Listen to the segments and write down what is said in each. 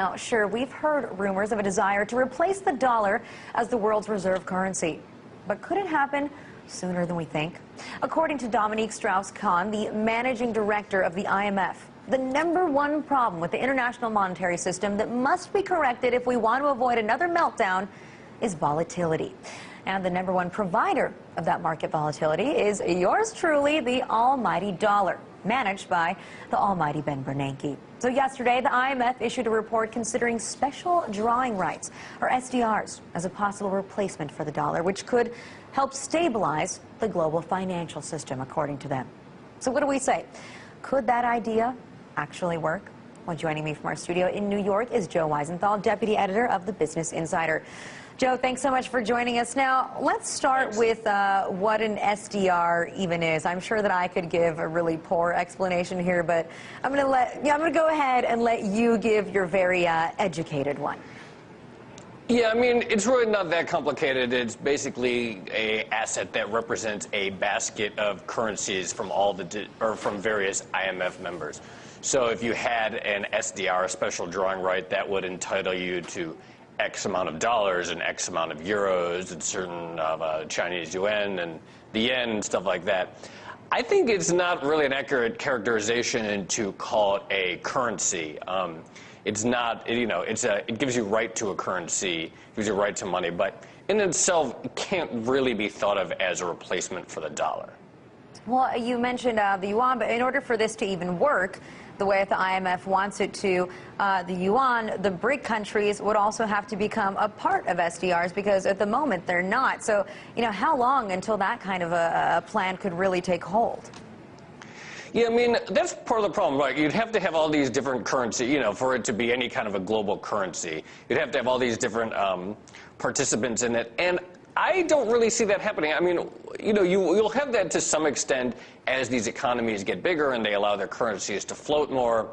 Now, sure, we've heard rumors of a desire to replace the dollar as the world's reserve currency. But could it happen sooner than we think? According to Dominique Strauss-Kahn, the managing director of the IMF, the #1 problem with the international monetary system that must be corrected if we want to avoid another meltdown is volatility. And the #1 provider of that market volatility is yours truly, the almighty dollar, managed by the almighty Ben Bernanke. So yesterday, the IMF issued a report considering special drawing rights, or SDRs, as a possible replacement for the dollar, which could help stabilize the global financial system, according to them. So what do we say? Could that idea actually work? Well, joining me from our studio in New York is Joe Weisenthal, deputy editor of the Business Insider. Joe, thanks so much for joining us. Now, let's start with what an SDR even is. I'm sure that I could give a really poor explanation here, but I'm going to go ahead and let you give your very educated one. Yeah, I mean, it's really not that complicated. It's basically an asset that represents a basket of currencies from from various IMF members. So if you had an SDR, a special drawing right, that would entitle you to X amount of dollars and X amount of euros and certain of Chinese yuan and the yen and stuff like that. I think it's not really an accurate characterization to call it a currency. It's not, it gives you right to a currency, it gives you right to money, but in itself, it can't really be thought of as a replacement for the dollar. Well, you mentioned the yuan, but in order for this to even work the way that the IMF wants it to, the yuan, the BRIC countries would also have to become a part of SDRs because at the moment they're not. So, how long until that kind of a plan could really take hold? Yeah, I mean, that's part of the problem, right? You'd have to have all these different currency, for it to be any kind of a global currency. You'd have to have all these different participants in it. And I don't really see that happening. I mean, you'll have that to some extent as these economies get bigger and they allow their currencies to float more.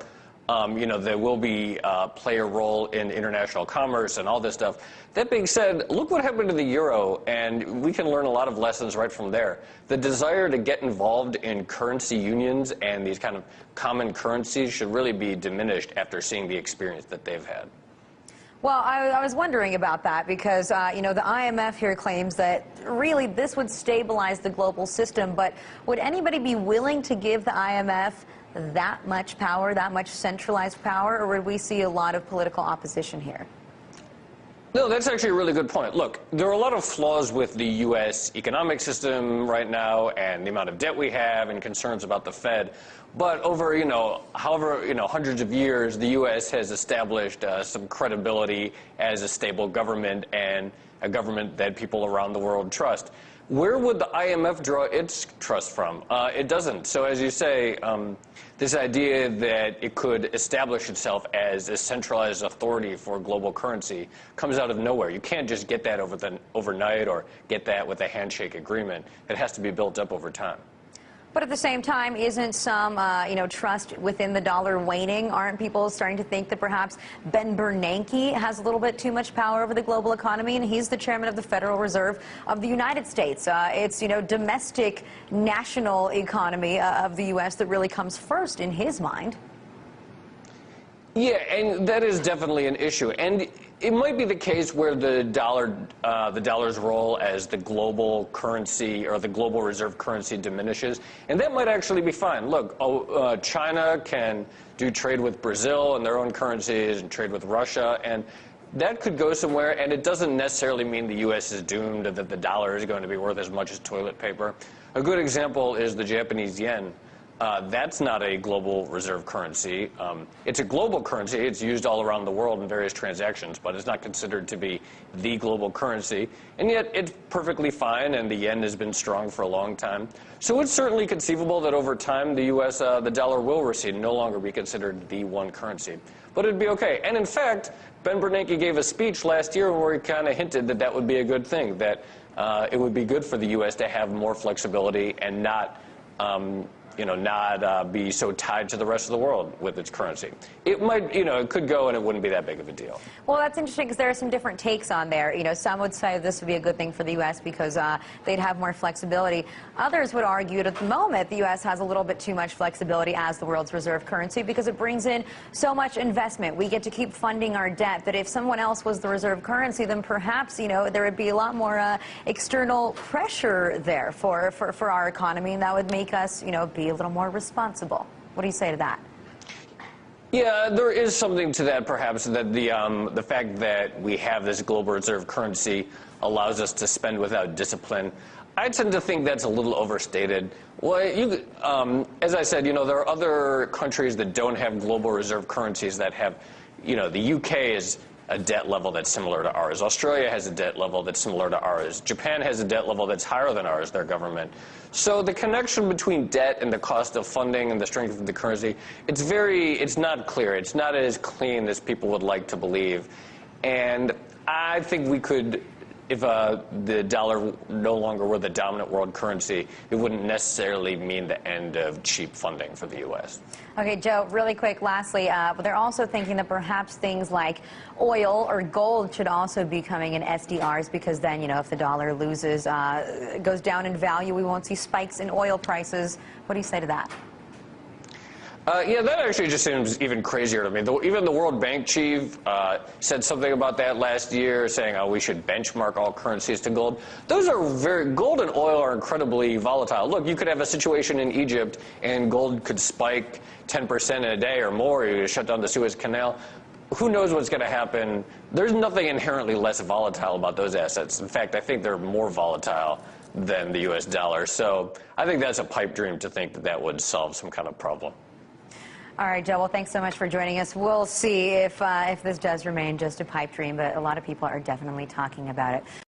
There will be play a role in international commerce and all this stuff. That being said, look what happened to the euro, and we can learn a lot of lessons right from there. The desire to get involved in currency unions and these kind of common currencies should really be diminished after seeing the experience that they've had. Well, I was wondering about that because, the IMF here claims that really this would stabilize the global system, but would anybody be willing to give the IMF that much power, that much centralized power, or would we see a lot of political opposition here? No, that's actually a really good point. Look, there are a lot of flaws with the U.S. economic system right now and the amount of debt we have and concerns about the Fed. But over, hundreds of years, the U.S. has established some credibility as a stable government and a government that people around the world trust. Where would the IMF draw its trust from? It doesn't. So as you say, this idea that it could establish itself as a centralized authority for global currency comes out of nowhere. You can't just get that overnight or get that with a handshake agreement. It has to be built up over time. But at the same time, isn't some, trust within the dollar waning? Aren't people starting to think that perhaps Ben Bernanke has a little bit too much power over the global economy, and he's the chairman of the Federal Reserve of the United States? It's, domestic national economy of the U.S. that really comes first in his mind. Yeah, and that is definitely an issue. And it might be the case where the dollar's role as the global currency or the global reserve currency diminishes, and that might actually be fine. Look, China can do trade with Brazil and their own currencies and trade with Russia, and that could go somewhere, and it doesn't necessarily mean the U.S. is doomed, that the dollar is going to be worth as much as toilet paper. A good example is the Japanese yen. That's not a global reserve currency. It's a global currency. It's used all around the world in various transactions, but it's not considered to be the global currency. And yet it's perfectly fine, and the yen has been strong for a long time. So it's certainly conceivable that over time the U.S., the dollar will recede and no longer be considered the one currency. But it'd be okay. And in fact, Ben Bernanke gave a speech last year where he kind of hinted that that would be a good thing, that it would be good for the U.S. to have more flexibility and not not be so tied to the rest of the world with its currency. It might, it could go and it wouldn't be that big of a deal. Well, that's interesting because there are some different takes on there. Some would say this would be a good thing for the U.S. because they'd have more flexibility. Others would argue that at the moment the U.S. has a little bit too much flexibility as the world's reserve currency because it brings in so much investment. We get to keep funding our debt. That if someone else was the reserve currency, then perhaps, there would be a lot more external pressure there for our economy, and that would make us, be a little more responsible. What do you say to that? Yeah, there is something to that, perhaps, that the fact that we have this global reserve currency allows us to spend without discipline. I tend to think that's a little overstated. Well, as I said, there are other countries that don't have global reserve currencies that have, the UK is a debt level that's similar to ours. Australia has a debt level that's similar to ours. Japan has a debt level that's higher than ours, their government. So the connection between debt and the cost of funding and the strength of the currency, it's not clear. It's not as clean as people would like to believe. And I think we could, if the dollar no longer were the dominant world currency, it wouldn't necessarily mean the end of cheap funding for the U.S. Okay, Joe, really quick, lastly, they're also thinking that perhaps things like oil or gold should also be coming in SDRs because then, if the dollar loses, goes down in value, we won't see spikes in oil prices. What do you say to that? Yeah, that actually just seems even crazier to me. Even the World Bank chief said something about that last year, saying, we should benchmark all currencies to gold. Gold and oil are incredibly volatile. Look, you could have a situation in Egypt and gold could spike 10% in a day or more. You shut down the Suez Canal. Who knows what's going to happen? There's nothing inherently less volatile about those assets. In fact, I think they're more volatile than the U.S. dollar. So I think that's a pipe dream to think that that would solve some kind of problem. All right, Joe, well, thanks so much for joining us. We'll see if this does remain just a pipe dream, but a lot of people are definitely talking about it.